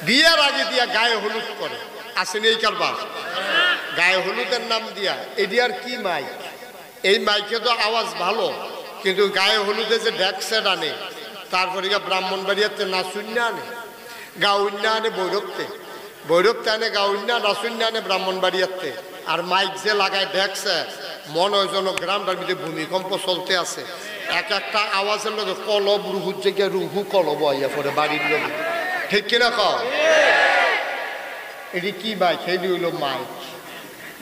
বিয়ের আগে দিয়া গায়ে হলুদ করে, আসেনি এই কারবার? গায়ে হলুদের নাম দিয়া এটি আর কি মাইক? এই মাইকে তো আওয়াজ ভালো, কিন্তু গায়ে হলুদে যে ড্যাকসেট আনে, তারপরে ব্রাহ্মণবাড়িয়াতে নাচুন্য আনে, গাউন্য আনে বৈরবতে আনে গাউন্য, নাচুন্য আনে ব্রাহ্মণবাড়িয়াতে। আর মাইক যে লাগায় ড্যাকসে, মনে হয় যেন গ্রামটার ভিতরে ভূমিকম্প চলতে আছে। এক একটা আওয়াজের লোক কলব রুহুর জায়গায় রুহু কলব আইয়া পরে বাড়ির লোক, ঠিক কিনা কও? এটি কি মাইক? এটি হইল মাইক।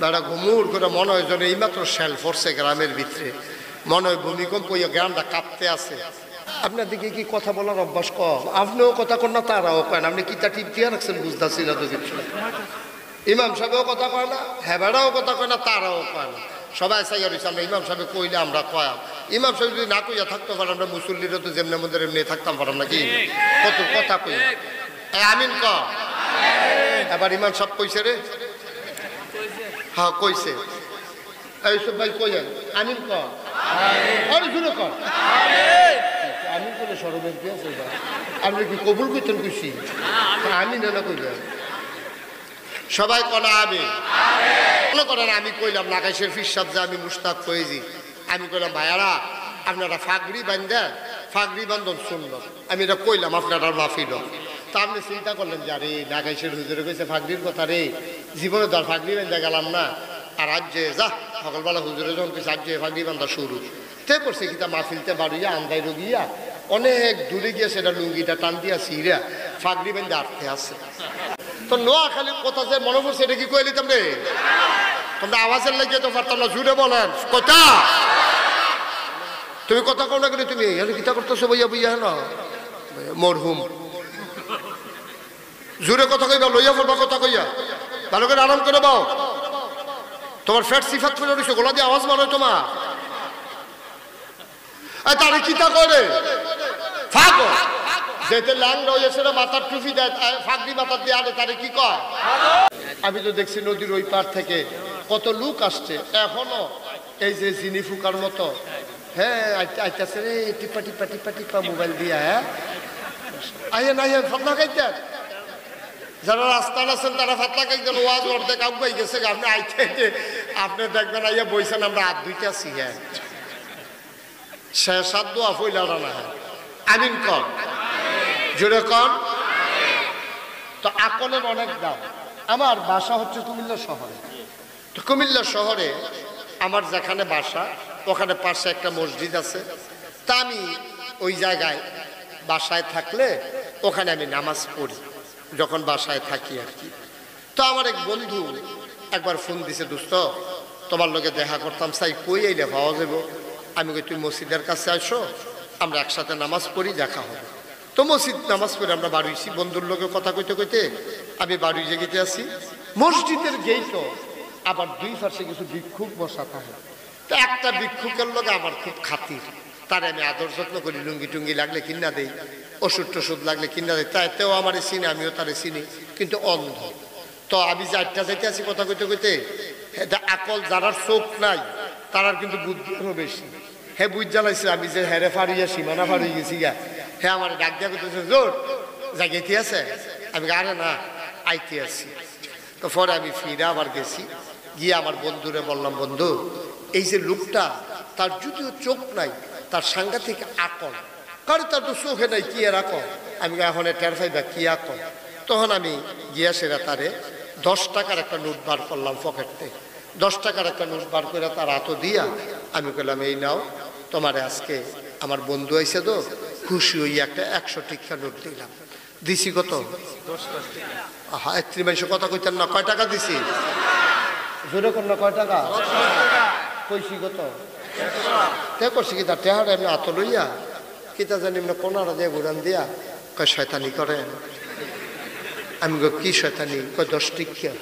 বেড়া ঘুমুর করে মনে হয় যেন এইমাত্র শেল পড়ছে গ্রামের ভিতরে, মনে হয় ভূমিকম্প হইয়া গ্রামটা কাঁপতে আছে। আপনার দিকে কি কথা বলার অভ্যাস কম? আপনিও কথা কন না, তারাও কেন? আপনি কি তা টিপ দিয়ে রাখছেন বুঝতেছি না তো কিছু। ইমাম সাহেবও কথা কয় না, হেবেড়াও কথা কয় না, তারাও কয় না, সবাই চাইয়া রয়েছে। আমরা ইমাম সাহেব কইলে আমরা কয়াম, ইমাম সাহেব যদি না কইয়া থাকতে পারে, আমরা মুসল্লিরা তো যেমনি মধ্যে এমনি থাকতাম পারাম নাকি? কত কথা কই আমিন ক। এবার ইমাম সাহেব কইছে রে, হ্যাঁ কইছে। এইসব ভাই কইলেন আমিন ক, শুনে ক আমিন করে সরবেন কি আছে? আপনি কি কবুল করতেন খুশি? আমিন না কইলেন সবাই কনা আমি মনে করেন। আমি কইলাম নাকাইশের ফিরসাদ যে আমি মুস্তাক ফয়েজি, আমি কইলাম ভাইয়ারা আপনারা ফাগড়ি বান্ধেন, ফাগড়ি বান্ধন শুনল। আমি এটা কইলাম, আপনারা মাফিল। তা আপনি চিন্তা করলেন যে আরে নাকাইশের হুজুরে কইছে ফাগড়ির কথা রে, জীবনে তো আর ফাগড়ি বান্ধা গেলাম না। আর আজ যে যা সকালবেলা হুজুরে যখন কইছে আজ যে ফাগড়ি বান্ধা শুরু, তে করছে কিতা মাহফিলতে বাড়িয়া আন্দাই রুগিয়া অনেক দূরে গিয়ে সেটা লুঙ্গিটা টান দিয়া সিরা ফাগড়ি বান্ধে আটকে আছে। তো নোয়াখালীর কথা যে মনে পড়ছে, এটা কি কয়ে নিতাম রে? তোমরা আওয়াজের লাগিয়ে তো পারতাম না, জুড়ে বলেন কথা। তুমি কথা কও না কেন? তুমি কিতা করতেছো বইয়া বইয়া না মরহুম জুড়ে কথা কইবা, লইয়া পড়বা কথা কইয়া, ভালো করে আরাম করে বাও। তোমার ফ্যাট সিফাত করে রয়েছে, গোলা দিয়ে আওয়াজ মারো তোমার। তারে কিতা করে ফাঁকো যেতে ল্যাংড়া হয়েছে না, মাথার টুপি দেয়, ফাঁকড়ি মাথার দিয়ে আনে, তারে কি কয়? আমি তো দেখছি নদীর ওই পার থেকে কত লোক আসছে এখনো, এই যে চিনি ফুকার মতো। হ্যাঁ আইতাছে রে, টিপা টিপা টিপা টিপা মোবাইল দিয়া। হ্যাঁ আইয়েন আইয়েন, ফাতলা খাইতেন। যারা রাস্তায় আছেন তারা ফাতলা খাইতেন, ওয়াজ অর্ধেক আগুয়াই গেছে। আপনি আইতে আপনি দেখবেন আইয়া বইছেন, আমরা হাত দুইটা আছি। হ্যাঁ শেষ হাত দোয়া ফইলা না। হ্যাঁ আমিন কর, জোরে কর। তো আকলের অনেক দাম। আমার বাসা হচ্ছে কুমিল্লা শহরে। তো কুমিল্লা শহরে আমার যেখানে বাসা, ওখানে পাশে একটা মসজিদ আছে। তা আমি ওই জায়গায় বাসায় থাকলে ওখানে আমি নামাজ পড়ি, যখন বাসায় থাকি আর কি। তো আমার এক বন্ধু একবার ফোন দিছে, দোস্ত তোমার লোকে দেখা করতাম, চাই কই আইলে পাওয়া যাব? আমি কই তুই মসজিদের কাছে আসো, আমরা একসাথে নামাজ পড়ি, দেখা হবে। তো মসজিদ নামাজ পড়ে আমরা বাড়িছি, বন্ধুর লোকে কথা কইতে কইতে আমি বাড়ি জেগেতে আসি। মসজিদের গেইটও আবার দুই পাশে কিছু ভিক্ষুক বসা থাকে। তো একটা ভিক্ষুকের লোকে আমার খুব খাতির, তার আমি আদর যত্ন করি, লুঙ্গি টুঙ্গি লাগলে কিনা দেই, ওষুধ টষুধ লাগলে কিনা দেয়। তাইতেও আমার চিনি, আমিও তারে চিনি, কিন্তু অন্ধ। তো আমি যে আটটা যাইতে আছি কথা কইতে কইতে, আকল যারার চোখ নাই তারার কিন্তু বুদ্ধি আরো বেশি। হ্যাঁ বুঝ জ্বালাইছে আমি যে হেরে ফাড়িয়া সীমানা ফাড়িয়ে গেছি গা। হ্যাঁ আমার ডাক দিয়া করতেছে, জোর জায়গাতে আছে? আমি আরে না আইতে আছি। তো পরে আমি ফিরে আবার গেছি, গিয়ে আমার বন্ধুরে বললাম, বন্ধু এই যে লোকটা, তার যদিও চোখ নাই, তার সাংঘাতিক আকল। কারণ তার তো চোখে নাই, কি আর আকল? আমি এখন টের পাইবা কি আকল? তখন আমি গিয়া সেরা তারে 10 টাকার একটা নোট বার করলাম পকেট থেকে। 10 টাকার একটা নোট বার করে তার হাতও দিয়া আমি বললাম, এই নাও, তোমার আজকে আমার বন্ধু আইছে তো, খুশি হইয়া একটা 100 টিকা নোট দিলাম। দিছি কত? 10 টাকা। হ্যাঁ এত্রি মানুষ কথা কইতেন না, কয় টাকা দিছি? জোরে কর না, কয় টাকা? কইছি কত? তে করছি কি তার টেহারে আমি হাত লইয়া কিতা জানি না কোনারা দিয়ে ঘুরান দিয়া কয় শয়তানি করেন। আমি কি শয়তানি? কয় 10 টিকা।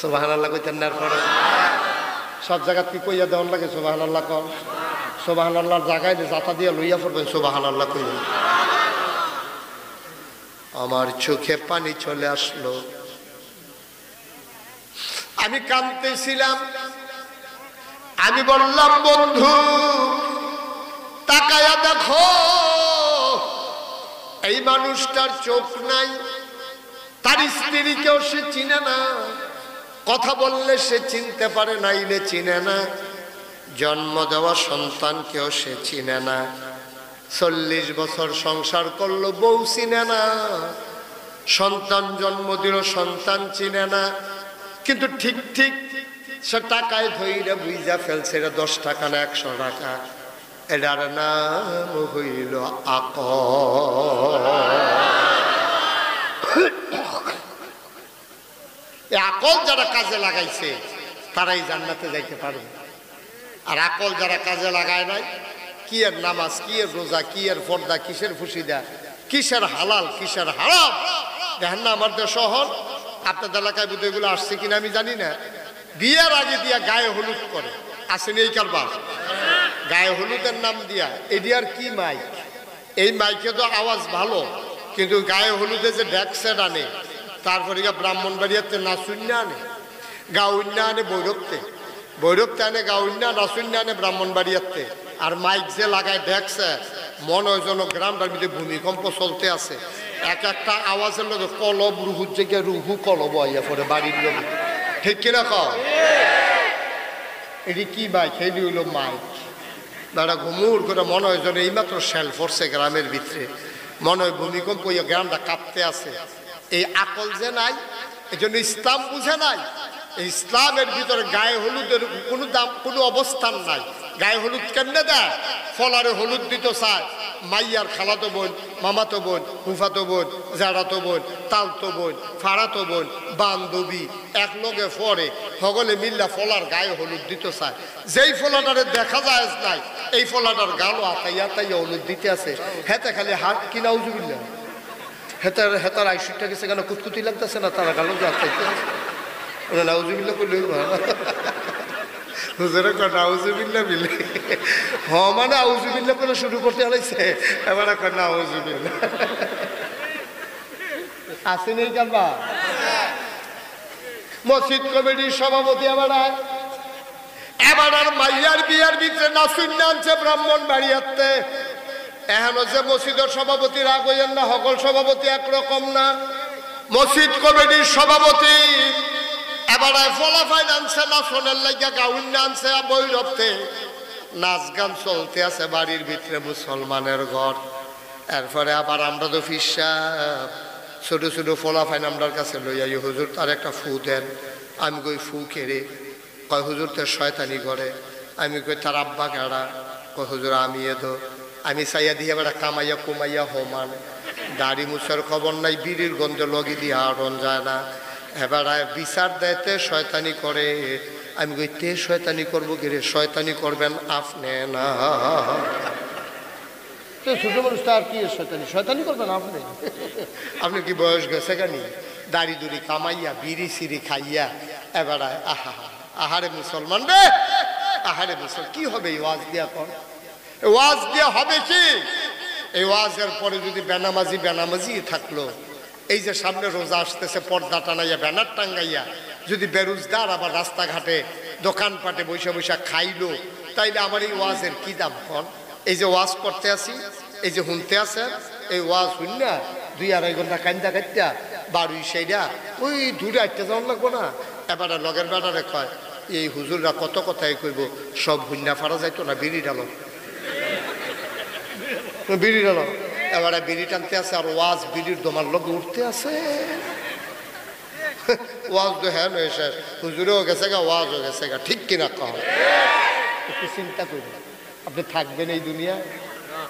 সুবহানাল্লাহ কইতেন না? পরে সব জায়গা কি কইয়া দেওয়ার লাগে সুবহানাল্লাহ কর। সুবহানাল্লাহর জায়গায় জাতা দিয়ে লইয়া পড়বেন, সুবহানাল্লাহ কইলেন। আমার চোখে পানি চলে আসলো, আমি কাঁদতেছিলাম। আমি বললাম, বন্ধু তাকায়া দেখো এই মানুষটার চোখ নাই, তার স্ত্রীকেও সে চিনে না, কথা বললে সে চিনতে পারে না, ইলে চিনে না, জন্ম দেওয়া সন্তানকেও সে চিনে না, 40 বছর সংসার করলো বউ চিনে না, সন্তান জন্ম দিল সন্তান চিনে না, কিন্তু ঠিক ঠিক সে টাকায় ধইরা বুঝা ফেলছে এটা 10 টাকা না 100 টাকা, এটার নাম হইল আকল। আকল যারা কাজে লাগাইছে তারাই জান্নাতে যাইতে পারবে, আর আকল যারা কাজে লাগায় নাই, কি এর নামাজ, কি এর রোজা, কি এর পর্দা, কিসের ফুসিদা, কিসের হালাল কিসের হারাম। দেখেন না আমাদের শহর, আপনাদের এলাকায় বুধ এগুলো আসছে কিনা আমি জানি না, বিয়ের আগে দিয়া গায়ে হলুদ করে, আসেনি এই কারবার, গায়ে হলুদের নাম দিয়া, এটি আর কি মাইক, এই মাইকে তো আওয়াজ ভালো, কিন্তু গায়ে হলুদে যে ড্যাক্সেট আনে, তারপরে ব্রাহ্মণবাড়িয়াতে নাচুন্যা আনে, গাউন্যা আনে বৈরবতে, বৈরবতে আনে গাউন্যা, নাচুন্যা আনে ব্রাহ্মণবাড়িয়াতে, আর মাইক যে লাগায় ড্যাক্সে, মনে হয় যেন গ্রামটার ভিতরে ভূমিকম্প চলতে আছে, এক একটা আওয়াজের লোক কলব রুহুর জায়গায় রুহু কলব আইয়া পড়ে বাড়ির লোক, ঠিক কিনা কও? এটি কি মাইক? এটি হইল মাইক। দাদা ঘুমুর করে মনে হয় যেন এইমাত্র শেল পড়ছে গ্রামের ভিতরে, মনে হয় ভূমিকম্প হইয়া গ্রামটা কাঁপতে আছে। এই আকল যে নাই, এই জন্য ইসলাম বুঝে নাই। এই ইসলামের ভিতরে গায়ে হলুদের কোনো দাম, কোনো অবস্থান নাই। গায়ে হলুদ কেমনে দেয়? ফলারে হলুদ দিত চায়, মাইয়ার খালাতো বোন, মামাতো বোন, ফুফাতো বোন, জাড়াতো বোন, তালতো বোন, ফাড়াতো বোন, বান্ধবী এক লগে পরে সকলে মিল্লা ফলার গায়ে হলুদ দিত চায়। যেই ফলাটারে দেখা যায় নাই, এই ফলাটার গালও আতাইয়া আতাইয়া হলুদ দিতে আছে, হেতে খালি হাত কিনা উজুবিল্লা, হেতার আইসুটা গেছে কেন কুতকুতি লাগতেছে না, তারা গালো আতাইতে নাউজুবিল্লা করলে হুজুরে কয় নাউজুবিল্লা বিলে, হ মানে আউজুবিল্লা করে শুরু করতে আলাইছে, এবার কয় নাউজুবিল্লা। আসেন এই কালবা মসজিদ কমিটির সভাপতি এবার আর মাইয়ার বিয়ার ভিতরে নাসুন আনছে ব্রাহ্মণ বাড়িয়াতে। এখনো যে মসজিদের সভাপতি রাগ হইয়েন না, সকল সভাপতি একরকম না। মসজিদ কমিটির সভাপতি এবার ফলাফাইন আনছে, নাচনের লাগিয়া গাউন আনছে, বৈরবতে নাচ গান চলতে আছে বাড়ির ভিতরে, মুসলমানের ঘর। এরপরে আবার আমরা তো ফিসা ছোট ছোট ফলাফাইন আমরার কাছে লইয়াই, হুজুর তার একটা ফু দেন। আমি কই ফু কেড়ে? কয় হুজুর তার শয়তানি করে। আমি কই তার আব্বা কেড়া? কয় হুজুর আমি এদো। আমি চাইয়া দিয়ে বেড়া কামাইয়া কুমাইয়া হমান, দাড়ি মুছার খবর নাই, বিড়ির গন্ধে লগি দিয়ে আড়ন যায় না, এবার বিচার দেয়তে শয়তানি করে। আমি কই তে শয়তানি করবো কি রে? শয়তানি করবেন আপনি না, ছোট মানুষ তো আর কি শয়তানি, শয়তানি করবেন আপনি। আপনি কি বয়স গেছে কেনি? দাড়ি দুড়ি কামাইয়া বিড়ি সিড়ি খাইয়া এবার আহা আহারে মুসলমান রে, আহারে মুসলমান কি হবে এই ওয়াজ দিয়া? কর ওয়াজ দিয়া হবে কি? এই ওয়াজের পরে যদি বেনামাজি থাকলো, এই যে সামনে রোজা আসতেছে, পর্দা টানাইয়া ব্যানার টাঙ্গাইয়া যদি বেরোজগার আবার রাস্তাঘাটে দোকানপাটে বৈশা বৈশা খাইলো, তাইলে আমার এই ওয়াজের কি দাম? কর এই যে ওয়াজ করতে আসি, এই যে শুনতে আছে, এই ওয়াজ শুন না 2-2.5 ঘন্টা কান্দা কাটতা বাড়ি সেইটা ওই দূরে আটটা যাওয়ার লাগবো না। এবার লগের বেড়ারে কয় এই হুজুররা কত কথাই কইব, সব হুন্না ফাড়া যাইতো না, বিড়ি ডালো বিড়ি ডালো। এবারে বিড়ি টানতে আছে আর ওয়াজ বিড়ির দমার লগে উঠতে আছে। ওয়াজ তো হ্যাঁ নয় শেষ, হুজুরেও গেছে গা, ওয়াজও গেছে গা, ঠিক কিনা কম? একটু চিন্তা করুন, আপনি থাকবেন এই দুনিয়ায়?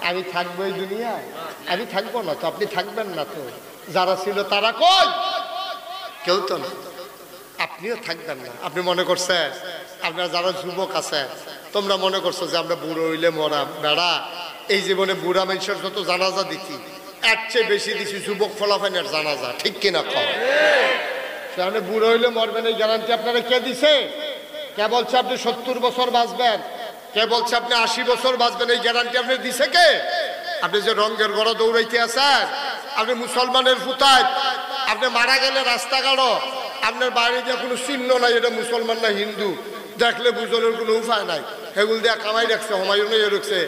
আমি থাকবো এই দুনিয়ায়? আমি থাকবো না তো, আপনি থাকবেন না তো। যারা ছিল তারা কই? কেউ তো না। আপনিও থাকবেন না। আপনি মনে করছেন, আপনারা যারা যুবক আছে তোমরা মনে করছো যে আমরা বুড়ো হইলে মরা, বেড়া এই জীবনে বুড়া মানুষের যত জানাজা দিচ্ছি এর চেয়ে বেশি দিচ্ছি যুবক ফলাফাইনের জানাজা, ঠিক কিনা কম? সেখানে বুড়ো হইলে মরবেন এই গ্যারান্টি আপনারা কে দিছে? কে বলছে আপনি 70 বছর বাঁচবেন? কে বলছে আপনি 80 বছর বাঁচবেন? এই গ্যারান্টি আপনি দিছে কে? আপনি যে রঙের গড়া দৌড়াইতে আছেন, আপনি মুসলমানের ফুতায়, আপনি মারা গেলে রাস্তাঘাটও আপনার বাইরে দিয়ে কোনো চিহ্ন নাই, এটা মুসলমান না হিন্দু, দেখলে বুঝনের কোনো উপায় নাই। সেগুলো দিয়ে কামাই রাখছে, হুমায়ুন রাখছে,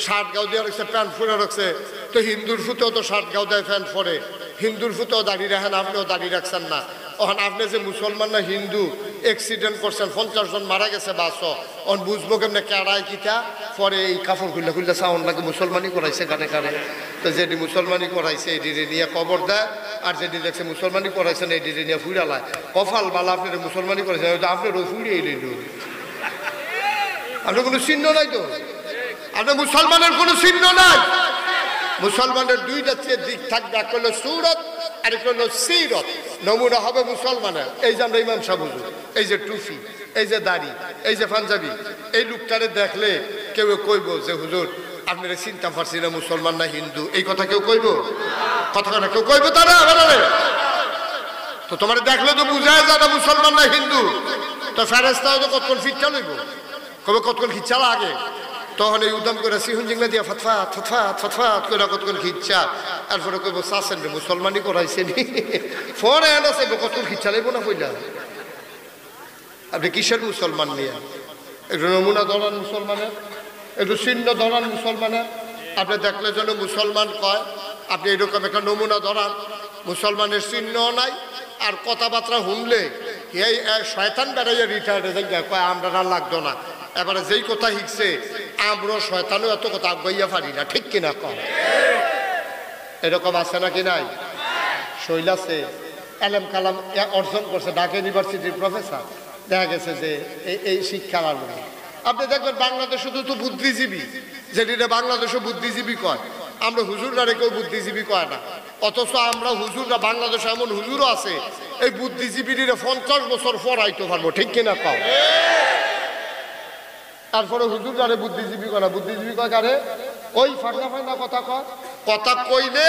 শার্ট গাও দিয়ে রাখছে, প্যান্ট ফুলে রাখছে, তো হিন্দুর ফুতেও তো শার্ট গাও দেয় প্যান্ট পরে, হিন্দুর ফুতেও দাঁড়িয়ে রাখেন, আপনিও দাঁড়িয়ে রাখছেন না। ওখানে আপনি যে মুসলমান না হিন্দু, অ্যাক্সিডেন্ট করছেন, 50 জন মারা গেছে বাসও, অন বুঝবো কেমনে কেড়ায় কিতা পরে এই কাপড় খুললে খুললে সাউন্ড লাগে মুসলমানই করাইছে কানে কানে। তো যেটি মুসলমানই করাইছে এডিরে নিয়ে কবর দেয়, আর যেটি দেখছে মুসলমানই করাইছেন এডিরে নিয়ে ফুড়ালায়। কফাল বালা আপনার মুসলমানই করেছেন, আপনারও ফুড়িয়ে নিল, আপনার কোনো চিহ্ন নাই তো, আপনার মুসলমানের কোনো চিহ্ন নাই। মুসলমানের দুইটা দিক থাকবে, এক হলো সুরত আর এক হলো সিরত। নমুনা হবে মুসলমানের, এই যে আমরা ইমাম সাহেব হুজুর, এই যে টুপি, এই যে দাড়ি, এই যে পাঞ্জাবি, এই লোকটারে দেখলে কেউ কইব যে হুজুর আপনারা চিন্তা পারছি না মুসলমান না হিন্দু, এই কথা কেউ কইব? কথা না কেউ কইব তারা? তো তোমার দেখলে তো বুঝায় যায় না মুসলমান না হিন্দু। তো ফেরেস্তাও তো কতক্ষণ ফিটটা লইব, কবে কতক্ষণ খিচ্ছা লাগে, তখন এই উদাম করে সিহুন জিংলা দিয়া ফতফাত ফতফাত ফতফাত করে কতক্ষণ খিচ্ছা, তারপরে কইব চাচ্ছেন রে মুসলমানই করাইছে নি, ফরে এনে চাইব কতক্ষণ খিচ্ছা লাগবো না কইলা। আপনি কিসের মুসলমান নিয়ে? একটু নমুনা ধরান মুসলমানের, একটু চিহ্ন ধরান মুসলমানের। আপনি দেখলে যেন মুসলমান কয়, আপনি এরকম একটা নমুনা ধরান। মুসলমানের চিহ্ন নাই, আর কথাবার্তা শুনলে এই শয়তান বেড়াইয়া রিটায়ার্ডে যাই কয় আমরা আর লাগতো না। এবারে যেই কথা শিখছে আমরা শয়তানও এত কথা আগাইয়া পারি না, ঠিক কিনা কম? এরকম আছে নাকি নাই? শৈল আছে, এলেম কালাম অর্জন করছে, ঢাকা ইউনিভার্সিটির প্রফেসর, দেখা গেছে যে এই শিক্ষার আলোকে আপনি দেখবেন বাংলাদেশ শুধু তো বুদ্ধিজীবী, যেটা বাংলাদেশও বুদ্ধিজীবী কয়, আমরা হুজুররা কেউ বুদ্ধিজীবী কয় না। অথচ আমরা হুজুররা বাংলাদেশে এমন হুজুরও আছে এই বুদ্ধিজীবীরা 50 বছর পড়াইতে পারবো, ঠিক কিনা কম? তারপরে হুজুররা বুদ্ধিজীবী কয় না, বুদ্ধিজীবী কয় কারে? ওই ফাঁকা ফাঁকা কথা কয়, কথা কইলে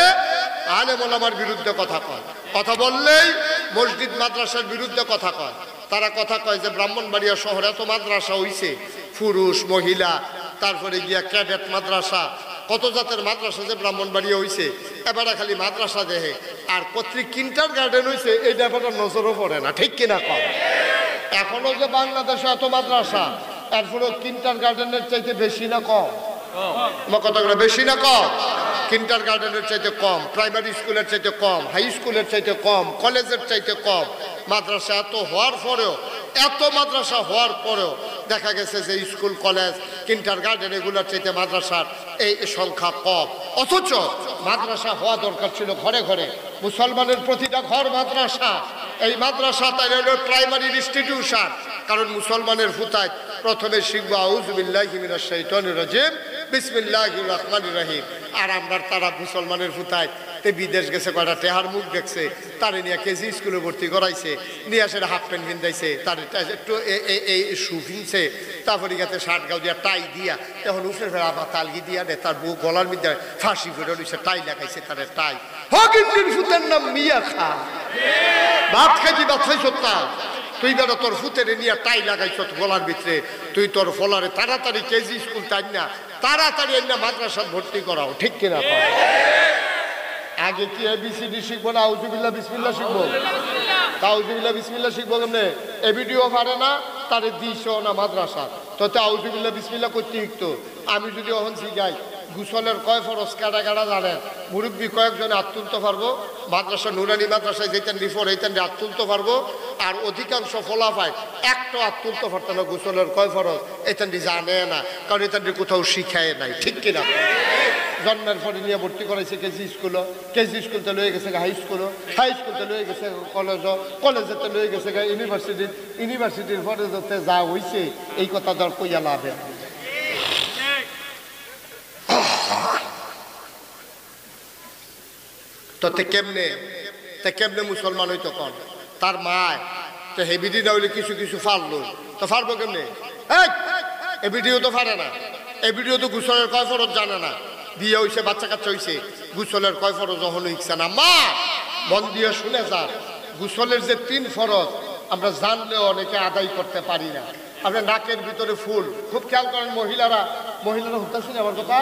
আলেম ওলামার বিরুদ্ধে কথা কয়, কথা বললেই মসজিদ মাদ্রাসার বিরুদ্ধে কথা কয়। তারা কথা কয় যে ব্রাহ্মণবাড়িয়া শহরে এত মাদ্রাসা হইছে, পুরুষ মহিলা, তারপরে গিয়া ক্যাডেট মাদ্রাসা, কত জাতের মাদ্রাসা যে ব্রাহ্মণবাড়িয়া হইছে। এবারে খালি মাদ্রাসা দেহে আর কর্তৃক কিন্টার গার্ডেন হইছে, এই ব্যাপারটা নজরও পড়ে না, ঠিক কিনা কম? এখনো যে বাংলাদেশে এত মাদ্রাসা, এরপরেও কিন্টার গার্ডেনের চাইতে বেশি না কম? আমার কথাগুলো বেশি না কম? কিন্টার গার্ডেনের চাইতে কম, প্রাইমারি স্কুলের চাইতে কম, হাই স্কুলের চাইতে কম, কলেজের চাইতে কম। মাদ্রাসা এত হওয়ার পরেও, এত মাদ্রাসা হওয়ার পরেও দেখা গেছে যে স্কুল কলেজ কিন্টার গার্ডেন এগুলোর চাইতে মাদ্রাসার এই সংখ্যা কম। অথচ মাদ্রাসা হওয়া দরকার ছিল ঘরে ঘরে, মুসলমানের প্রতিটা ঘর মাদ্রাসা। এই মাদ্রাসা তাই হলো প্রাইমারি ইনস্টিটিউশন, কারণ মুসলমানের ফুতায় প্রথমে শিখবো আউযু বিল্লাহি মিনাশ শাইতানির রাজিম বিসমিল্লাহির রহমানির রহিম। আর আমরা তারা মুসলমানের ফুতায় তে বিদেশ গেছে, কয়টা টেহার মুখ দেখছে, তারে নিয়ে কেজি স্কুলে ভর্তি করাইছে, নিয়ে আসে হাফ প্যান্ট ভিন্দাইছে, তার একটু এই শু ফিনছে, তারপরে গেছে শার্ট গাও দিয়া টাই দিয়া, এখন উঠে ফেরা আবার তালগি দিয়া দে, তার বউ গলার মধ্যে ফাঁসি করে রয়েছে, টাই লাগাইছে, তার টাই হকিন্দির ফুতের নাম মিয়া খা, ভাত খাইছি ভাত খাইছ তা, তুই বেড়া তোর ফুতেরে নিয়ে টাই লাগাইছ গলার ভিতরে, তুই তোর ফলারে তাড়াতাড়ি কেজি স্কুল তাই না, তাড়াতাড়ি না মাদ্রাসা ভর্তি করাও, ঠিক কিনা? আগে কি এবিসিডি শিখবো না আউযুবিল্লাহ বিসমিল্লাহ শিখবো? আউযুবিল্লাহ বিসমিল্লাহ শিখবো কেমনে? এবিডিও পারে না, তারে দিছো না মাদ্রাসা, তো আউযুবিল্লাহ বিসমিল্লাহ করতে শিখতো। আমি যদি ওখান শিখাই গুসলের কয় ফরজ কাটা কাটা জানেন, মুরব্বী কয়েকজনে হাত তুলতে পারবো, মাদ্রাসা নুরানি মাদ্রাসায় যেতেন রিফোর এইতেন হাত তুলতে পারবো, আর অধিকাংশ ফলাফায় একটা হাত তুলতে পারতো না গুসলের কয় ফরজ, এতেন জানে না, কারণ এতেন কোথাও শিখায় নাই, ঠিক কিনা? জন্মের পরে নিয়ে ভর্তি করাইছে কেজি স্কুলও, কেজি স্কুলতে লয়ে গেছে হাই স্কুলও, হাই স্কুলতে লয়ে গেছে কলেজও, কলেজেতে লয়ে গেছে ইউনিভার্সিটির, ইউনিভার্সিটির পরে যাতে যা হয়েছে এই কথা দর কইয়া লাভে। তো কেমনে মুসলমান হইতো কন? তার মায় তো হেবিডি না হইলে কিছু কিছু ফারলো, তো ফারবো কেমনে? এই ভিডিও তো ফারে না, এই ভিডিও তো গুসলের কয় ফরজ জানে না, বিয়ে হয়েছে বাচ্চা কাচ্চা হয়েছে, গুসলের কয় ফরজ যখন শিখছে না। মা মন দিয়ে শুনে যান, গুসলের যে 3 ফরজ আমরা জানলেও অনেকে আদায় করতে পারি না। আপনার নাকের ভিতরে ফুল, খুব খেয়াল করেন মহিলারা হুঁতা শুনে আমার কথা,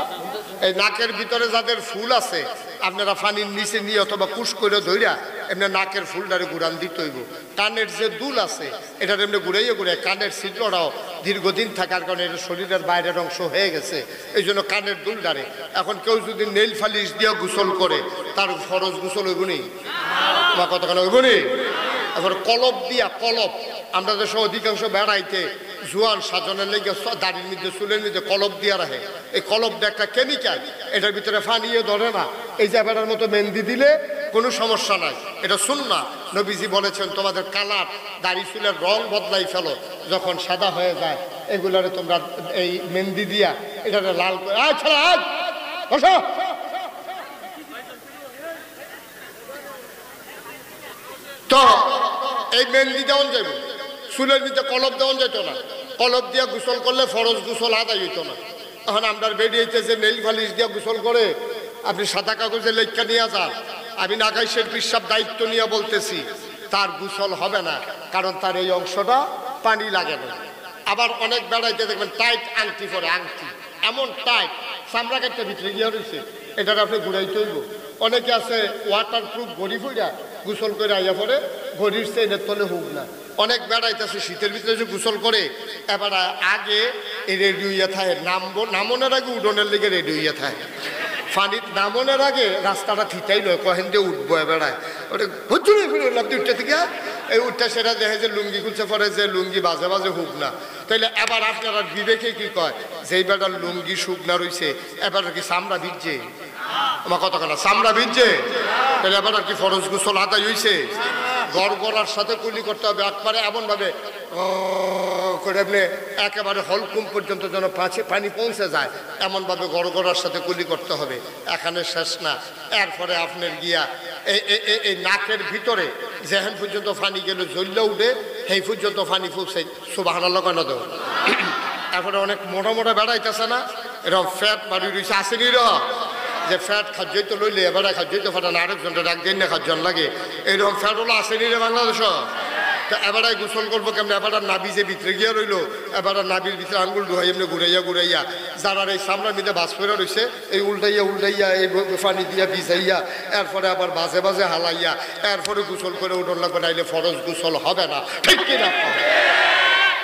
এই নাকের ভিতরে যাদের ফুল আছে আপনারা পানির নিচে নিয়ে অথবা কুশ করে ধইরা এমনি নাকের ফুলটারে গুড়ান দিতে হইব। কানের যে দুল আছে এটার এমনি ঘুরাইয়ে কানের ছিদ্রটাও দীর্ঘদিন থাকার কারণে এটা শরীরের বাইরের অংশ হয়ে গেছে, এই জন্য কানের দুলটারে এখন কেউ যদি নেইল ফালিশ দিয়ে গোসল করে তার ফরজ গোসল হইব নি? আমার কতখানি হইব নি? এখন কলপ দিয়া, কলপ আমরা দেশে অধিকাংশ বেড়াইতে জোয়ান সাজনের লেগে দাড়ির মধ্যে চুলের মধ্যে কলপ দিয়া রাখে, এই কলপটা একটা কেমিক্যাল, এটার ভিতরে ফানিয়ে ধরে না, এই যে বেড়ার মতো মেহেন্দি দিলে কোনো সমস্যা নাই, এটা সুন্নাহ। নবীজি বলেছেন তোমাদের কালার দাড়ি চুলের রং বদলাই ফেলো, যখন সাদা হয়ে যায় এগুলারে তোমরা এই মেহেন্দি দিয়া এটারে লাল করে তো এই মেহেন্দি দেওয়ান যাবে, চুলের মধ্যে কলপ দেওয়ান যেত না, কলপ দিয়া গোসল করলে ফরজ গোসল আদায় হইতো না। এখন আমরা বেরিয়েছে যে নেইল ফালিশ দিয়া গোসল করে আপনি সাদা কাগজে লেখা নিয়ে যান, আমি নাগাইশের পিসাব দায়িত্ব নিয়ে বলতেছি তার গোসল হবে না, কারণ তার এই অংশটা পানি লাগে না। আবার অনেক বেড়াইতে দেখবেন টাইট আংটি পরে, আংটি এমন টাইট চামড়া কাটতে ভিতরে গিয়ে রয়েছে, এটার আপনি ঘুরাইতে হইব। অনেকে আছে ওয়াটার প্রুফ ঘড়ি ফুইরা গোসল করে আইয়া পরে ঘড়ির চেইনের তলে হোক না। অনেক বেড়াইতেছে শীতের ভিতরে যে গোসল করে এবার আগে রেডি হইয়া থাকে, নামনের আগে উডনের লেগে রেডি হইয়া থাকে, পানির নামনের আগে রাস্তাটা থিতাই নয় কহেন দিয়ে উঠবো বেড়ায়, ওটা হচ্ছুড়ে ফিরে লাভ উঠতে থেকে এই উঠটা সেটা দেখে যে লুঙ্গি খুলছে পরে যে লুঙ্গি বাজে বাজে হুক না, তাইলে এবার আপনারা বিবেকে কি কয় যেই বেটার লুঙ্গি শুকনা রয়েছে এবার কি চামড়া ভিজছে? আমার কতখানা চামড়া ভিজছে? তাহলে এবার কি ফরজ গোসল আদায় হইছে? গড়গড়ার সাথে কুলি করতে হবে একবারে এমনভাবে করে আপনি একেবারে হলকুম পর্যন্ত যেন পানি পৌঁছে যায় এমনভাবে গড়গড়ার সাথে কুলি করতে হবে। এখানে শেষ না, এরপরে আপনার গিয়া এই নাকের ভিতরে যেখান পর্যন্ত পানি গেলে জ্বললে উঠে সেই পর্যন্ত পানি ফুলছে সুবহানাল্লাহ কেন দেব। এরপরে অনেক মোটা মোটা বেড়াইতেছে না, এরকম ফ্যাট বাড়ি রয়েছে আসেনি র যে ফ্যাট খাদ্যই তো লইলে এবার খাদ্যই তো ফাটানো আরেকজনটা ডাক দিন না খাদ্য লাগে, এইরকম ফ্যাট হলো আসেনি রে বাংলাদেশ। তা এবারে গোসল করবো কেমন? এবার নাবি যে ভিতরে গিয়া রইলো, এবার নাবির ভিতরে আঙ্গুল ডুহাই এমনি ঘুরাইয়া যারা এই সামনের মধ্যে বাস ফেরা রয়েছে এই উল্টাইয়া এই পানি দিয়া ভিজাইয়া এরপরে আবার বাজে বাজে হালাইয়া এরপরে গোসল করে উঠন লাগবে, নাইলে ফরজ গোসল হবে না, ঠিক কিনা?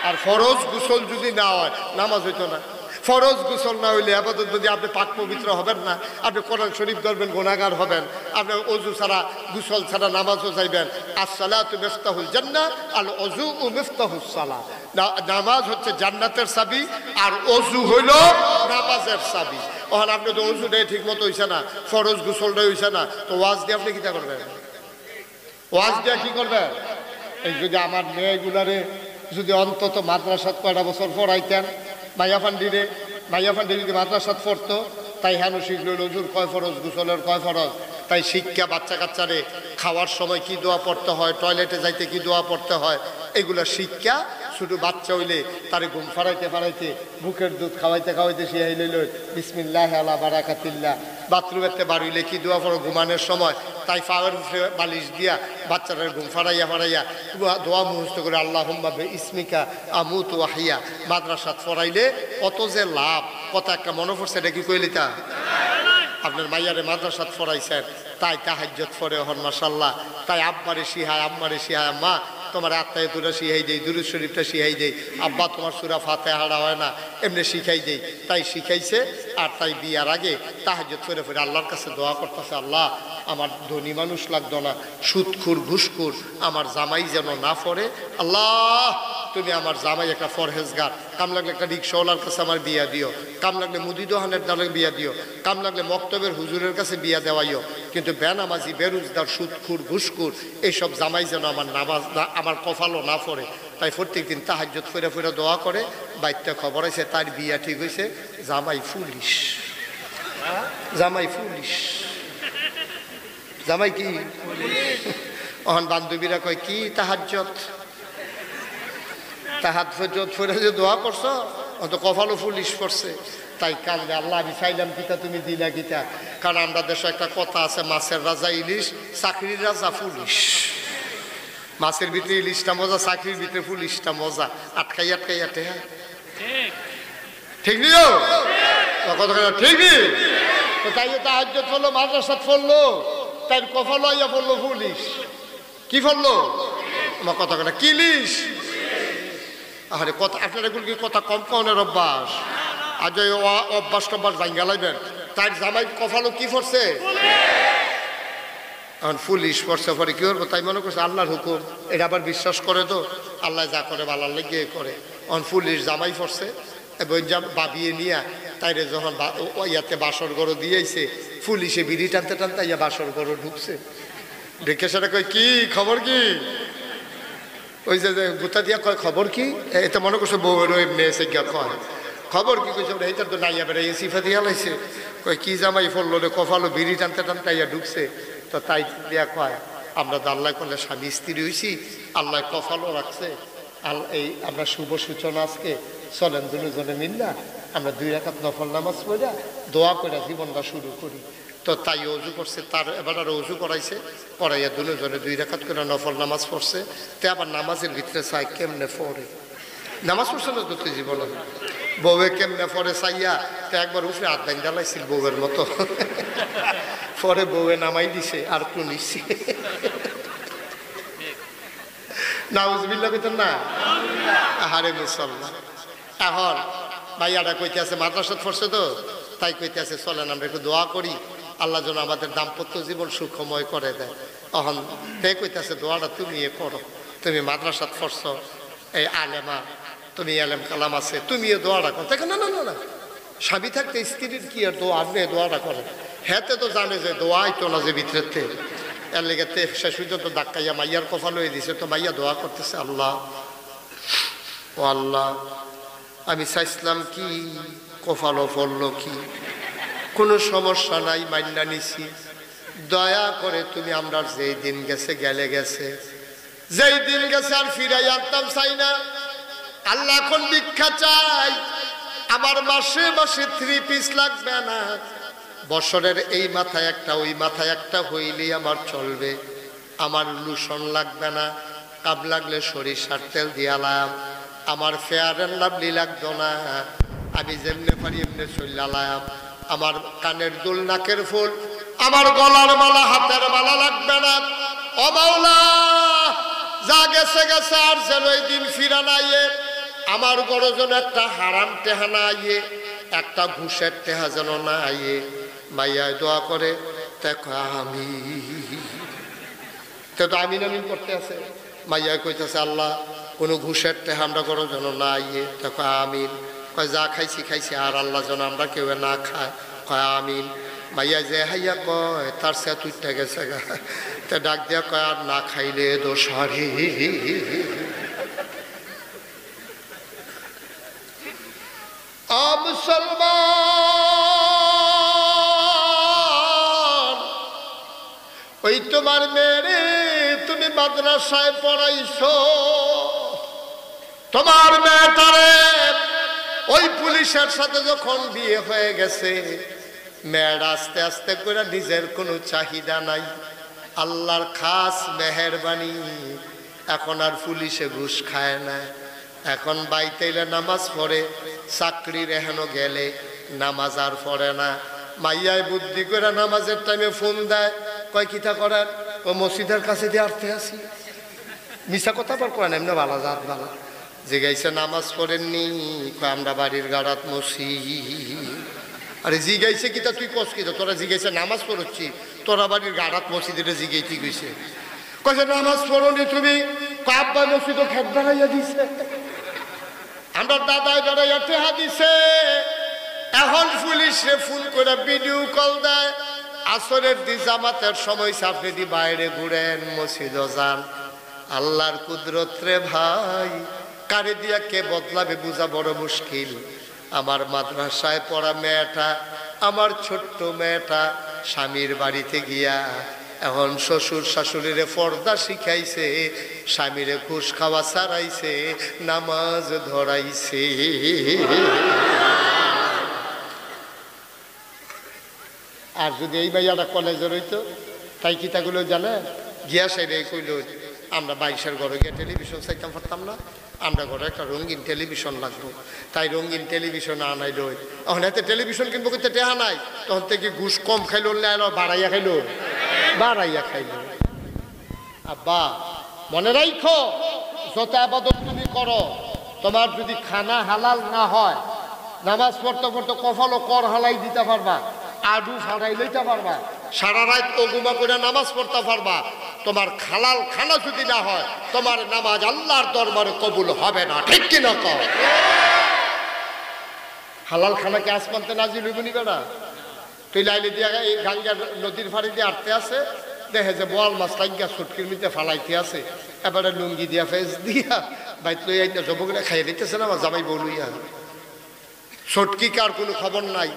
আর ফরজ গোসল যদি না হয় নামাজ হইতো না। ফরজ গোসল না হইলে আপাতত যদি আপনি পাক পবিত্র হবেন না, আপনি কোরআন শরীফ ধরবেন গুনাহগার হবেন, আপনি অজু ছাড়া গোসল ছাড়া নামাজও যাইবেন। আসসালাতু মিফতাহুল জান্নাহ আল ওযু মিফতাহুস সালাহ, নামাজ হচ্ছে জান্নাতের চাবি আর অজু হইল নামাজের চাবি। ওখানে আপনি তো অজুটাই ঠিক মতো হইছে না, ফরজ গোসলটাই হইছে না, তো ওয়াজ দিয়ে আপনি কিতা করবেন? ওয়াজ দিয়ে কি করবেন? এই যদি আমার মেয়েগুলারে যদি অন্তত মাদ্রাসাত কয়টা বছর পড়াইতেন, ভাইয়া ফান্ডি যদি মাদ্রাসাত পড়তো, তাই হেন শিখল নজুর কয় ফরজ, গোসলের কয় ফরজ, তাই শিক্ষা বাচ্চা কাচ্চারে খাওয়ার সময় কি দোয়া পড়তে হয়, টয়লেটে যাইতে কি দোয়া পড়তে হয়, এগুলো শিক্ষা। ছোটো বাচ্চা হইলে তারে ঘুম ফাড়াইতে বুকের দুধ খাওয়াইতে শিয়াই লইল বিসমিল্লাহ আলা বারাকাতিল্লাহ, বাথরুমেতে বাড়িলে কি দোয়া পড়ো ঘুমানোর সময়, তাই পাওয়ার বালিশ দিয়া বাচ্চাটার ঘুম ফাড়াইয়া দোয়া মুখস্থ করে আল্লাহুম্মা বিইসমিকা আমুতু ওয়া আহইয়া মাদ্রাসাত পড়াইলে কত যে লাভ। কত একটা মনে পড়ছে, এটা কি কইলি তা আপনার মাইয়ারে মাদ্রাসাত পড়াইছেন, তাই তাহাজ্জুদ পড়ে হন মাশাআল্লাহ, তাই আম্মারে শিহায় আম্মা তোমার আত্মায় দুরা শিখাই দেই, দুরুদ শরীফটা শিখাই দেই, আব্বা তোমার সূরা ফাতিহা হয় না এমনি শিখাই দেই, তাই শিখাইছে। আর তাই বিয়ার আগে তাহাজ্জুদ পড়ে আল্লাহর কাছে দোয়া করতেছে, আল্লাহ আমার ধনী মানুষ লাগতো না, সুদখোর ঘুষখোর আমার জামাই যেন না পড়ে, আল্লাহ তুমি আমার জামাই একটা ফরহেজগার, কাম লাগলে একটা রিক্সাওয়ালার কাছে আমার বিয়া দিও, কাম লাগলে মুদি দোকানের দ্বারা বিয়া দিও, কাম লাগলে মক্তবের হুজুরের কাছে বিয়া দেওয়াইও, কিন্তু বেনামাজি বেরোজগার সুদখোর ঘুষখোর এইসব জামাই যেন আমার নামাজ না আমার কপালও না পড়ে। তাই প্রত্যেক দিন তাহাজ্জুদ ফিরে দোয়া করে। বাইরটা খবর আছে তার বিয়া ঠিক হয়েছে, জামাই পুলিশ, জামাই কি অহন বান্ধবীরা কয় কি তাহাজ্জুদ ফিরে যে দোয়া করছো অত কপালও পুলিশ পড়ছে, তাই কান্দে আল্লাহ আমি চাইলাম কিতা তুমি দিলা কিতা। কারণ আমরা দেশে একটা কথা আছে, মাছের রাজা ইলিশ, চাকরির রাজা পুলিশ। মাছের ভিতরে ইলিশটা মজা, চাকরির ভিতরে পুলিশটা মজা, আটকাই আটকাই আটে। হ্যাঁ ঠিক নিও কথা ঠিক নি? তাই তাহাজ্জুদ পড়লো, মাদ্রাসাত পড়লো, তাই কপাল আইয়া পড়লো পুলিশ। কি পড়লো? আমার কথা কথা কিলিশ। আরে কথা আপনার এগুলো কি কথা কম কনের অভ্যাস? আজ অভ্যাস টভ্যাস ভাঙ্গা লাগবেন। তাই জামাই কপালও কি পড়ছে? এখন পুলিশ পড়ছে, পরে কি করবো? তাই মনে করছে আল্লাহর হুকুম, এটা আবার বিশ্বাস করে তো আল্লাহ যা করে ভালার লেগে করে। এখন পুলিশ জামাই পড়ছে, বাবিয়ে নিয়া তাইরে যখন ইয়াতে বাসর গরু দিয়েছে, পুলিশে বিড়ি টানতে টানতে ইয়া বাসর গরু ঢুকছে। ঢুকে সেটা কই কি খবর কি? ওই যে গুতা দিয়া কয় খবর কি? এতে মনে করছে বউয়ের এমনি এসে গিয়া কয় খবর কি? কইছে এইটার তো নাইয়া বেড়ে সিফা দিয়া লাইছে। কয় কি জামাই পড়লো রে, কপালো বিড়ি টানতে টানতে ইয়া ঢুকছে। তো তাই দিয়া কয় আমরা তো আল্লাহ করলে স্বামী স্ত্রী হয়েছি, আল্লাহ কপালও রাখছে। এই আমরা শুভ সূচনা আজকে চলেন দুজনে মিল্লা আমরা 2 রাকাত নফল নামাজ পড়া দোয়া করে জীবনটা শুরু করি। তো তাই অজু করছে, তার এবার আরো অজু করাইছে, করাইয়া দুজনে 2 রাকাত করে নফল নামাজ পড়ছে। তে আবার নামাজের ভিতরে চাই কেমনে পড়ে, নামাজ পড়ছে না তো তুই জীবনে, বউয়ে কেমনে পড়ে চাইয়া তো একবার উঠে হাত দান জ্বালাইছিল বউয়ের মতো। পরে বউয়ে নামাই দিছে আর একটু নিচ্ছে। নাউজুবিল্লাহ কইতেন না? আহারে মুসলমান। এখন ভাইয়াটা কইতে আছে মাদ্রাসাত পড়ছে তো, তাই কইতে আছে চলেন আমরা একটু দোয়া করি আল্লাহ যেন আমাদের দাম্পত্য জীবন সুখময় করে দেয়। তখন তে কইতে আছে দোয়াটা তুমি করো, তুমি মাদ্রাসাত পড়ছো, এই আলেমা, তুমি আলেম কালাম আছে, তুমিও দোয়াটা করো। দেখো না না না না, স্বামী থাকতে স্ত্রীর কি আর দোয়া আসবে, দোয়াটা করে। হ্যাঁতে তো জানে যে দোয়াই তো না যে ভিতরেতে, এর লেগে শেষ পর্যন্ত ধাক্কাইয়া মাইয়ার কপাল হয়ে দিছে। তো মাইয়া দোয়া করতেছে, আল্লাহ ও আল্লাহ আমি চাইছিলাম কি কপালও পড়লো কি, কোনো সমস্যা নাই, মাইন্না নিছি, দয়া করে তুমি আমরা যেই দিন গেছে গেলে গেছে, যেই দিন গেছে আর ফিরাই আনতাম চাই না। আল্লাহ এখন ভিক্ষা চাই, আমার মাসে মাসে 3 পিস লাগবে না, বছরের এই মাথায় একটা ওই মাথায় একটা হইলেই আমার চলবে। আমার লুশন লাগবে না, কাব লাগলে সরিষার তেল দিয়ালাম, আমার ফেয়ার অ্যান্ড লাভলি লাগতো না, আমি যেমনে পারি এমনি চলালাম। আমার কানের দুল, নাকের ফুল, আমার গলার মালা, হাতের মালা লাগবে না। ও মাওলা যা গেছে গেছে, আর যেন ওই দিন ফিরা নাইয়ে, আমার বড় যেন একটা হারাম টেহা না আইয়ে, একটা ঘুষের টেহা যেন না আইয়ে। মাইয়ায় দোয়া করে, দেখো আমি তো আমিন আমিন করতে আছে। মাইয়ায় কইতেছে আল্লাহ কোনো ঘুষের টেহা আমরা করো যেন না আইয়ে, দেখো আমিন। কয় যা খাইছি খাইছি, আর আল্লাহ যেন আমরা কেউ না খায়, কয় আমিন। মাইয়া যে হাইয়া কয় তার সে তুইটা গেছে গা, তা ডাক দিয়া কয় আর না খাইলে দোষারি। মুসলমান ওই তোমার মেয়ে তুমি মাদ্রাসায় পড়াইছো, তোমার মেয়েটারে ওই পুলিশের সাথে যখন বিয়ে হয়ে গেছে, মেয়ের আস্তে আস্তে করে নিজের কোনো চাহিদা নাই, আল্লাহর খাস মেহেরবানি, এখন আর পুলিশে ঘুষ খায় না, এখন বাইতেইলে নামাজ পড়ে, চাকরির এখনো গেলে নামাজ আর পড়ে না। মাইয়ায় বুদ্ধি করে নামাজের টাইমে ফোন দেয়, কয় কিতা করেন? ও মসজিদের কাছে দিয়ে আর্থে আসি। মিশা কথা পর করেন এমনি ভালো জাত ভালো জিগাইছে নামাজ পড়েননি, কয় আমরা বাড়ির গাড়াত মসি। আরে জিগাইছে কিতা তুই কস কিতা, তোরা জিগাইছে নামাজ পড়ছি, তোরা বাড়ির গাড়াত মসজিদে জিগাইতে গেছে। কয়েছে নামাজ পড়নি তুমি? আব্বা মসজিদ খেত দাঁড়াইয়া দিছে, আমরা দাদায় দাঁড়াইয়া টেহা দিছে। এখন পুলিশে ফোন করে ভিডিও কল দেয়, আসরের দি জামাতের সময় আপনি দি বাইরে ঘুরেন, মসজিদ যান। আল্লাহর কুদরত রে ভাই, কারে দিয়া কে বদলাবে বুঝা বড় মুশকিল। আমার মাদ্রাসায় পড়া মেয়েটা, আমার ছোট্ট মেয়েটা স্বামীর বাড়িতে গিয়া এখন শ্বশুর শাশুড়িরে পর্দা শিখাইছে, স্বামীরে ঘুষ খাওয়া ছাড়াইছে, নামাজ ধরাইছে। আর যদি এই ভাইয়াটা কলেজে রইতো, তাই কিতাগুলো জানে গিয়া সাইডে কইল, আমরা 22-এর ঘরে গিয়ে টেলিভিশন চাইতাম পারতাম না, আমরা ঘরে একটা রঙিন টেলিভিশন লাগবো, তাই রঙিন টেলিভিশন আনাইল। এখন এতে টেলিভিশন কিনবো কিন্তু টেহা নাই, তখন থেকে ঘুষ কম খাইলো বাড়াইয়া খাইলো, বাড়াইয়া খাইলো। আব্বা মনে রাখো, যত আবাদত তুমি করো, তোমার যদি খানা হালাল না হয়, নামাজ পড়তে পড়তে কপালও কর হালাই দিতে পারবা, আডু ফাড়াই লইতে পারবা, সারা রাত ওগুমা করে নামাজ পড়তে পারবা, তোমার হালাল খানা যদি না হয়, তোমার নামাজ আল্লাহর দরবারে কবুল হবে না। ঠিক কি না কও? হালাল খানাকে আসমানতে নাজিল হইব নি বেড়া? তুই লাইলে দিয়া এই গাঙ্গা নদীর ফাড়ি দিয়ে আটতে আছে, দেখে যে বোয়াল মাছ লাগিয়া সুটকির মধ্যে ফালাইতে আছে, এবারে লুঙ্গি দিয়া ফেস দিয়া বাইত লইয়া জবগুলা খাইয়ে দিতেছে না, আমার জামাই বউ লইয়া। সটকি কার কোনো খবর নাই,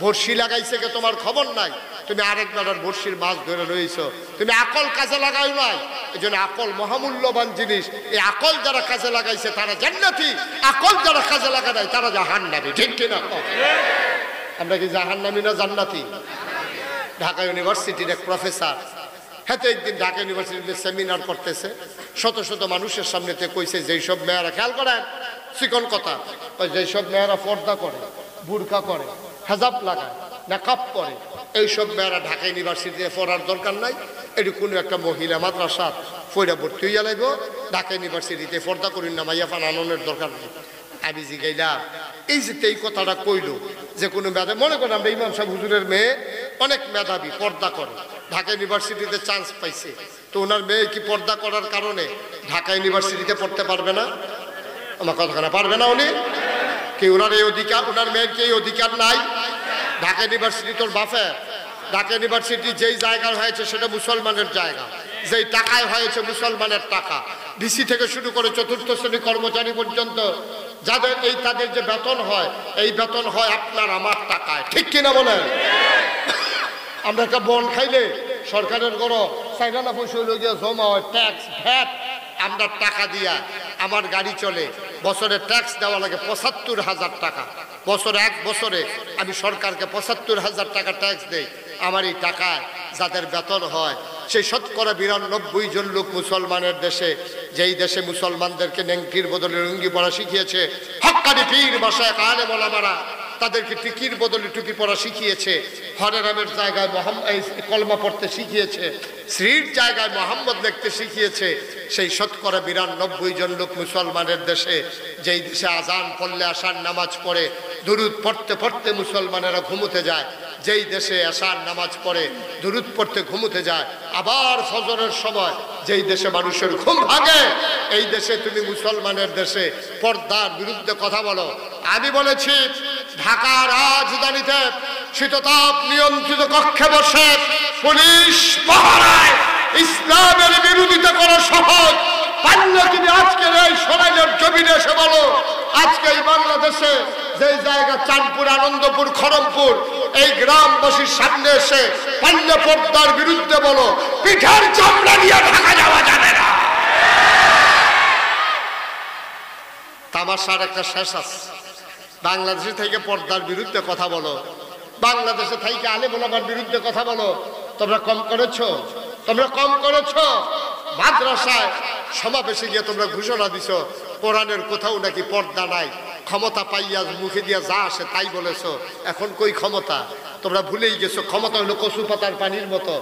বর্ষি লাগাইছে কে তোমার খবর নাই, তুমি আরেকবার বর্ষির মাছ ধরে রয়েছ, তুমি আকল কাজে লাগাই নাই। এই জন্য আকল মহামূল্যবান জিনিস, এই আকল যারা কাজে লাগাইছে তারা জান্নাতি, আকল যারা কাজে লাগা নাই তারা জাহান্নামী। ঠিক কিনা? আমরা কি জাহান্নামী না জান্নাতি? ঢাকা ইউনিভার্সিটির এক প্রফেসর, হ্যাঁ তো একদিন ঢাকা ইউনিভার্সিটিতে সেমিনার করতেছে, শত শত মানুষের সামনেতে কইছে যেসব মেয়েরা, খেয়াল করেন চিকন কথা, যেসব মেয়েরা পর্দা করে, বুরকা করে, হেজাব লাগায়, মেকআপ করে, এইসব মেয়েরা ঢাকা ইউনিভার্সিটিতে পড়ার দরকার নাই, এটি কোনো একটা মহিলা মাদ্রাসা ফইরা ভর্তি হইয়া লাগবো, ঢাকা ইউনিভার্সিটিতে পর্দা করি না মাইয়া ফানানোর দরকার নেই। আমি জিগাইলাম, এই যে এই কথাটা কইল যে কোনো মেধা, মনে করেন আমরা ইমাম সাহেব হুজুরের মেয়ে অনেক মেধাবী, পর্দা করে, ঢাকা ইউনিভার্সিটিতে চান্স পাইছে, তো ওনার মেয়ে কি পর্দা করার কারণে ঢাকা ইউনিভার্সিটিতে পড়তে পারবে না? আমার কথাখানা পারবে না উনি কি? ওনার এই অধিকার, ওনার মেয়ের কি এই অধিকার নাই? ঢাকা ইউনিভার্সিটি তোর বাপে, ঢাকা ইউনিভার্সিটি যেই জায়গায় হয়েছে সেটা মুসলমানের জায়গা, যেই টাকায় হয়েছে মুসলমানের টাকা, ডিসি থেকে শুরু করে চতুর্থ শ্রেণী কর্মচারী পর্যন্ত যাদের এই তাদের যে বেতন হয়, এই বেতন হয় আপনার আমার টাকায়। ঠিক কিনা বলেন? আমরা একটা বন খাইলে সরকারের গড় চাইনা পয়সা হইল গিয়ে জমা হয়, ট্যাক্স ভ্যাট আমরা টাকা দিয়া আমার গাড়ি চলে, বছরে ট্যাক্স দেওয়া লাগে ৭৫,০০০ টাকা, বছরে এক বছরে আমি সরকারকে ৭৫,০০০ টাকা ট্যাক্স দেই। আমার এই টাকায় যাদের বেতন হয়, সেই ৯২ জন লোক মুসলমানের দেশে, যেই দেশে মুসলমানদেরকে নেংটির বদলে লুঙ্গি পরা শিখিয়েছে, হক্কানি পীর মাশায়েখ আলেম ওলামারা তাদেরকে টিকির বদলে টুপি পরা শিখিয়েছে, হরে রামের জায়গায় কলমা পড়তে শিখিয়েছে, শ্রীর জায়গায় মোহাম্মদ লিখতে শিখিয়েছে, সেই ৯২ জন লোক মুসলমানের দেশে, যেই দেশে আজান পড়লে আশার নামাজ পড়ে, দুরুদ পড়তে পড়তে মুসলমানেরা ঘুমোতে যায়, যেই দেশে আশার নামাজ পড়ে, দুরুদ পড়তে ঘুমোতে যায়, আবার ফজরের সময় যেই দেশে মানুষের ঘুম ভাঙে, এই দেশে তুমি মুসলমানের দেশে পর্দার বিরুদ্ধে কথা বলো। আমি বলেছি ঢাকা রাজধানীতে শীততাপ নিয়ন্ত্রিত কক্ষে বসে পুলিশ পাহারায় ইসলামের বিরোধিতা করা সহজ। পারলে তুমি আজকের এই সোনাইলের জমিনে এসে বলো, আজকে এই বাংলাদেশে যে জায়গা চাঁদপুর, আনন্দপুর, খড়মপুর, এই গ্রামবাসীর সামনে এসে পারলে পর্দার বিরুদ্ধে বলো, পিঠার চামড়া নিয়ে ঢাকা যাওয়া যাবে না। তামাশার একটা শেষ আছে। বাংলাদেশে থেকে পর্দার বিরুদ্ধে কথা বলো, বাংলাদেশে থেকে আলেম ওলামার বিরুদ্ধে কথা বলো, তোমরা কম করেছো? তোমরা কম করেছো? মাদ্রাসায় সমাবেশে গিয়ে তোমরা ঘোষণা দিছো কোরআনের কোথাও নাকি পর্দা নাই, ক্ষমতা পাইয়া মুখে দিয়া যা আসে তাই বলেছো। এখন কই ক্ষমতা? তোমরা ভুলেই গেছো ক্ষমতা হলো কচু পাতার পানির মতো,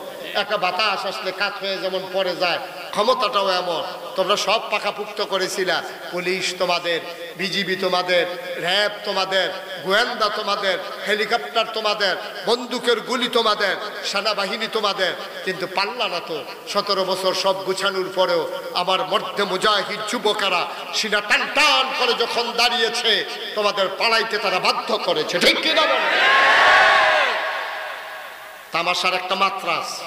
একটা বাতাস আসলে কাত হয়ে যেমন পড়ে যায়, ক্ষমতাটাও এমন। তোমরা সব পাকাপুক্ত করেছিলা, পুলিশ তোমাদের, বিজিবি তোমাদের, র্যাব তোমাদের, গোয়েন্দা তোমাদের, হেলিকপ্টার তোমাদের, বন্দুকের গুলি তোমাদের, সেনাবাহিনী তোমাদের, কিন্তু পাল্লা না তো। ১৭ বছর সব গুছানোর পরেও আমার মধ্যে মুজাহিদ যুবকেরা সিনা টান টান করে যখন দাঁড়িয়েছে, তোমাদের পালাইতে তারা বাধ্য করেছে। ঠিক কিনা বল? তামাশার একটা মাত্রা আছে,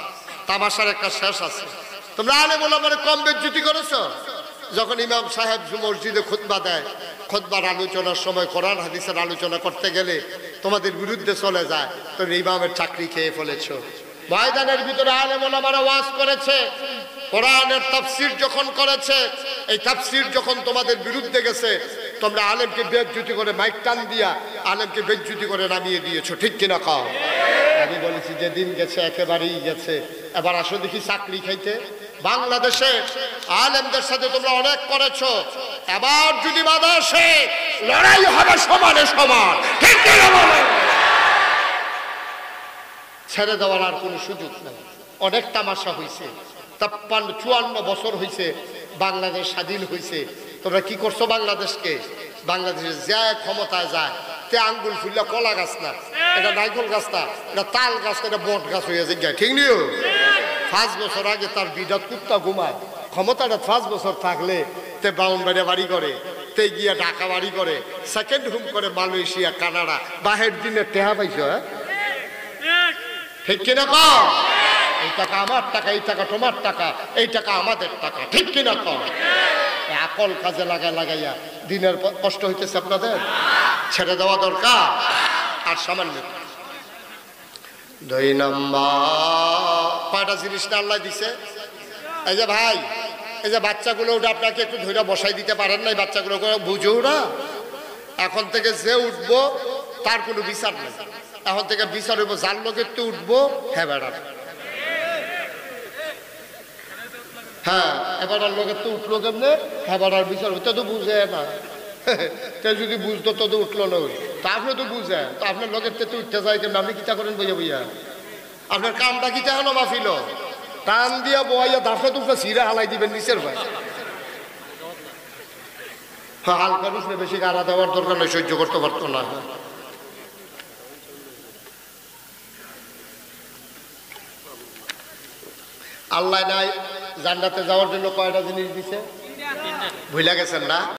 তামাশার একটা শেষ আছে। তোমরা আলেম ওলামারে কম বেজ্জতি করেছো। যখন ইমাম সাহেব মসজিদে খুতবা দেয়, খুতবার আলোচনার সময় কোরআন হাদিসের আলোচনা করতে গেলে তোমাদের বিরুদ্ধে চলে যায়, তুমি ইমামের চাকরি খেয়ে ফেলেছো। ময়দানের ভিতরে আলেম ওলামারা ওয়াজ করেছে, কোরআনের তাফসীর যখন করেছে, এই তাফসীর যখন তোমাদের বিরুদ্ধে গেছে, তোমরা আলেমকে বেজ্জতি করে মাইক টান দিয়া আলেমকে বেজ্জতি করে নামিয়ে দিয়েছো। ঠিক কিনা খাও? আমি বলেছি যে দিন গেছে একেবারেই গেছে, এবার আসো দেখি চাকরি খাইতে। বাংলাদেশে আলেমদের সাথে তোমরা অনেক করেছো, এবার যদি বাধা আসে লড়াই হবে সমানে সমান, ঠিক কি না বলেন? ছেড়ে দেওয়ার আর কোনো সুযোগ নেই। অনেক তামাশা হয়েছে, 54 বছর হয়েছে বাংলাদেশ স্বাধীন হয়েছে। তোমরা কি করছো বাংলাদেশকে? বাংলাদেশে যায় ক্ষমতায় যায় তে আঙ্গুল ফুললে কলা গাছ না, এটা নাইকল গাছ না, এটা তাল গাছ না, এটা বট গাছ হয়ে যায়, ঠিক নিও। 5 বছর আগে তার বিডাত কুত্তা ঘুমায়, ক্ষমতাটা 5 বছর থাকলে তে ব্রাউনবাড়ি বাড়ি করে, তে গিয়া ঢাকা বাড়ি করে, সেকেন্ড হোম করে মালয়েশিয়া কানাডা, বাহের দিনে টেহা পাইছ, ঠিক কিনা কও? এই টাকা আমার টাকা, এই টাকা তোমার টাকা, এই টাকা আমাদের টাকা, ঠিক কিনা কও? আকল কাজে লাগাইয়া দিনের কষ্ট হইতেছে আপনাদের, ছেড়ে দেওয়া দরকার। আর সামান্য 2 নম্বর কয়টা জিনিস না আল্লাহ দিছে। এই যে ভাই, এই যে বাচ্চাগুলো ওটা আপনাকে একটু ধরে বসাই দিতে পারেন না, এই বাচ্চাগুলো বুঝেও না। এখন থেকে যে উঠবো তার কোনো বিচার নেই, এখন থেকে বিচার হইব যার লোকের তো উঠবো, হ্যাঁ বেড়া, হ্যাঁ এবার লোকের তো উঠলো কেমনে, হ্যাঁ বেড়ার বিচার হইতে তো বুঝে না। তে যদি বুঝতো তো তো উঠলো না, তা আপনি তো বুঝে, তো আপনার লোকের তো উঠতে যায় কেমন? আপনি কিতা করেন বইয়া বইয়া? আপনার কামটা কিতা হলো মাফিল? টান দিয়া বইয়া দাফে দুফে ছিঁড়ে হালাই দিবেন নিচের ভাই। হালকা রুফে বেশি গাড়া দেওয়ার দরকার নয়, সহ্য করতে পারতো না। আল্লাহ নাই জান্নাতে যাওয়ার জন্য কয়টা জিনিস দিছে ভুলে গেছেন না?